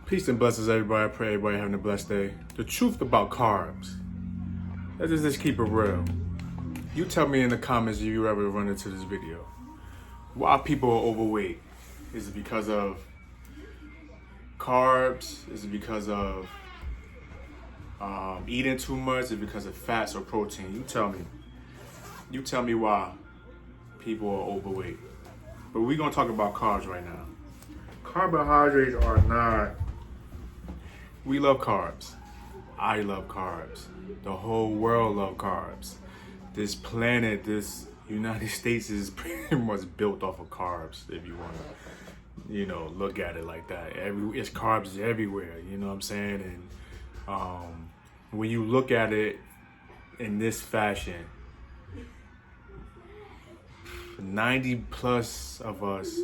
Peace and blessings, everybody. I pray everybody having a blessed day. The truth about carbs. Let's just keep it real. You tell me in the comments if you ever run into this video. Why people are overweight? Is it because of carbs? Is it because of eating too much? Is it because of fats or protein? You tell me. You tell me why people are overweight. But we're going to talk about carbs right now. Carbohydrates are not... We love carbs. I love carbs. The whole world loves carbs. This planet, this United States is pretty much built off of carbs, if you want to, look at it like that. It's carbs everywhere, you know what I'm saying? And when you look at it in this fashion, 90 plus of us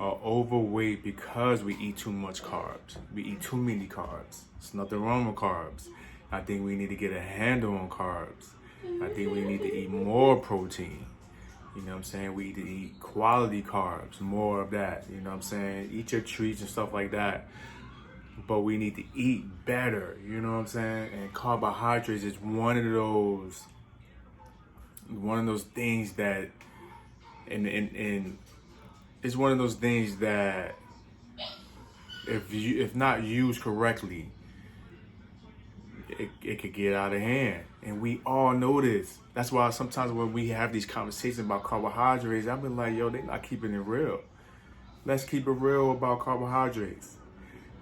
are overweight because we eat too much carbs. We eat too many carbs. There's nothing wrong with carbs. I think we need to get a handle on carbs. I think we need to eat more protein. You know what I'm saying? We need to eat quality carbs, more of that. You know what I'm saying? Eat your treats and stuff like that. But we need to eat better. You know what I'm saying? And carbohydrates is one of those things that, and it's one of those things that if not used correctly, it could get out of hand. And we all know this. That's why sometimes when we have these conversations about carbohydrates, I've been like, yo, they're not keeping it real. Let's keep it real about carbohydrates.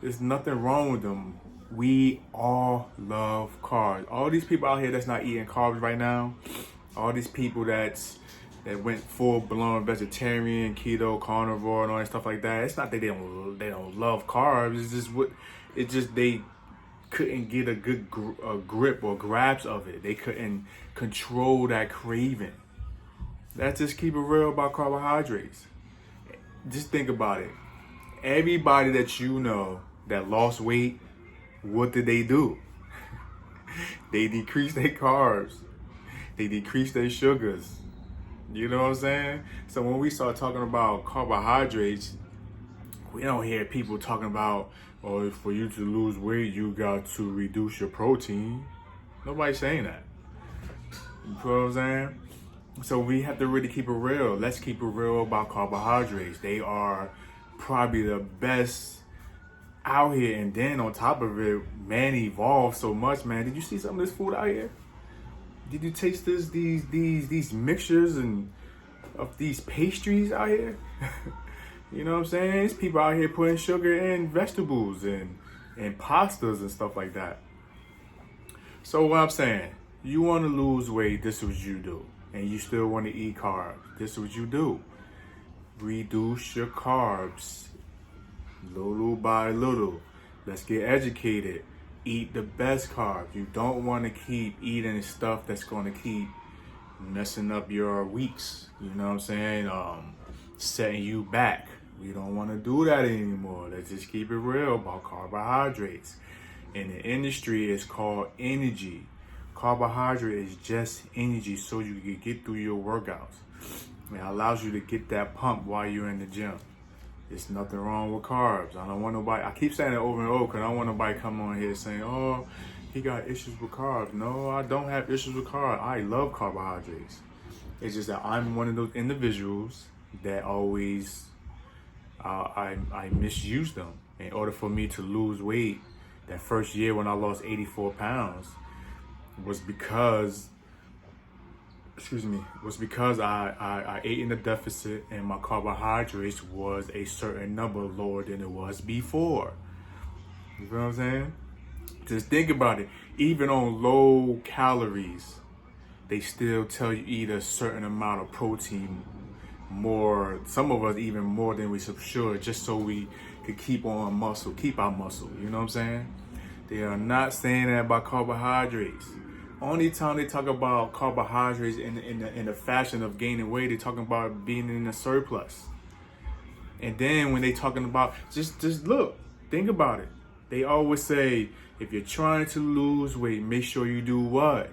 There's nothing wrong with them. We all love carbs. All these people out here that's not eating carbs right now, all these people that went full-blown vegetarian, keto, carnivore, and all that stuff like that. It's not that they don't love carbs. It's just they couldn't get a good grip or grasp of it. They couldn't control that craving. Let's just keep it real about carbohydrates. Just think about it. Everybody that you know that lost weight, what did they do? They decreased their carbs. They decreased their sugars. You know what I'm saying? So when we start talking about carbohydrates, we don't hear people talking about, oh, for you to lose weight, you got to reduce your protein. Nobody's saying that. You know what I'm saying? So we have to really keep it real. Let's keep it real about carbohydrates. They are probably the best out here. And then on top of it, man evolved so much, man. Did you see some of this food out here? Did you taste these mixtures and of these pastries out here? You know what I'm saying? There's people out here putting sugar in vegetables and pastas and stuff like that. So what I'm saying, you want to lose weight, this is what you do. And you still want to eat carbs, this is what you do. Reduce your carbs, little by little. Let's get educated. Eat the best carbs. You don't want to keep eating stuff that's going to keep messing up your weeks. You know what I'm saying? Setting you back. We don't want to do that anymore. Let's just keep it real about carbohydrates. In the industry, it's called energy. Carbohydrate is just energy so you can get through your workouts. It allows you to get that pump while you're in the gym. There's nothing wrong with carbs. I don't want nobody, I keep saying it over and over because I don't want nobody come on here saying, oh, he got issues with carbs. No, I don't have issues with carbs. I love carbohydrates. It's just that I'm one of those individuals that always, I misuse them. In order for me to lose weight, that first year when I lost 84 pounds was because I ate in a deficit and my carbohydrates was a certain number lower than it was before. You know what I'm saying? Just think about it. Even on low calories, they still tell you eat a certain amount of protein, more, some of us even more than we should, just so we could keep our muscle. You know what I'm saying? They are not saying that about carbohydrates. Only time they talk about carbohydrates in the fashion of gaining weight, they're talking about being in a surplus. And then when they talking about, just look, think about it. They always say, if you're trying to lose weight, make sure you do what?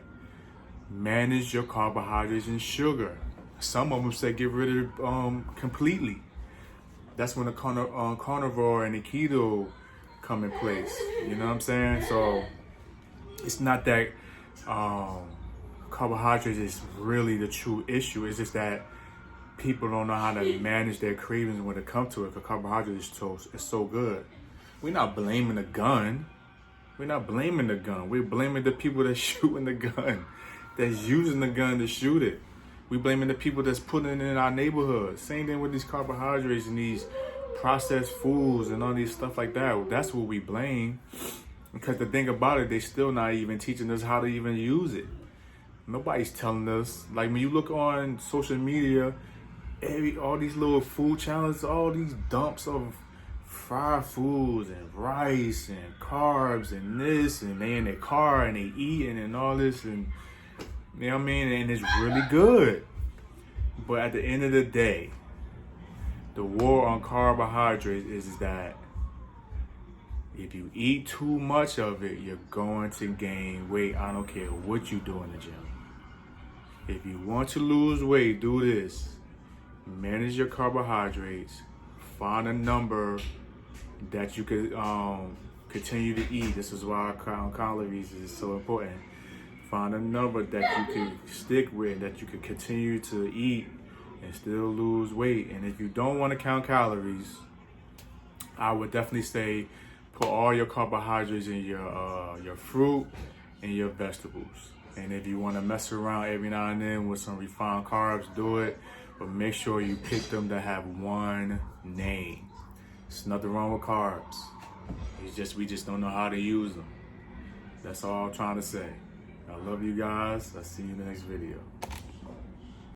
Manage your carbohydrates and sugar. Some of them say get rid of completely. That's when the carnivore and the keto come in place. You know what I'm saying? So it's not that carbohydrates is really the true issue. It's just that people don't know how to manage their cravings when it comes to it, because carbohydrates is so good. We're not blaming the gun. We're not blaming the gun. We're blaming the people that's shooting the gun, that's using the gun to shoot it. We're blaming the people that's putting it in our neighborhood. Same thing with these carbohydrates and these processed foods and all these stuff like that. That's what we blame. Because the thing about it, they still not even teaching us how to even use it. Nobody's telling us. Like when you look on social media, all these little food challenges, all these dumps of fried foods and rice and carbs and this, and they in their car and they eating and all this, and you know what I mean? And it's really good. But at the end of the day, the war on carbohydrates is that if you eat too much of it, you're going to gain weight. I don't care what you do in the gym. If you want to lose weight, do this. Manage your carbohydrates. Find a number that you could continue to eat. This is why calories is so important. Find a number that you can stick with, that you can continue to eat and still lose weight. And if you don't want to count calories, I would definitely say put all your carbohydrates in your fruit and your vegetables. And if you want to mess around every now and then with some refined carbs, do it. But make sure you pick them that have one name. There's nothing wrong with carbs. We just don't know how to use them. That's all I'm trying to say. I love you guys. I'll see you in the next video.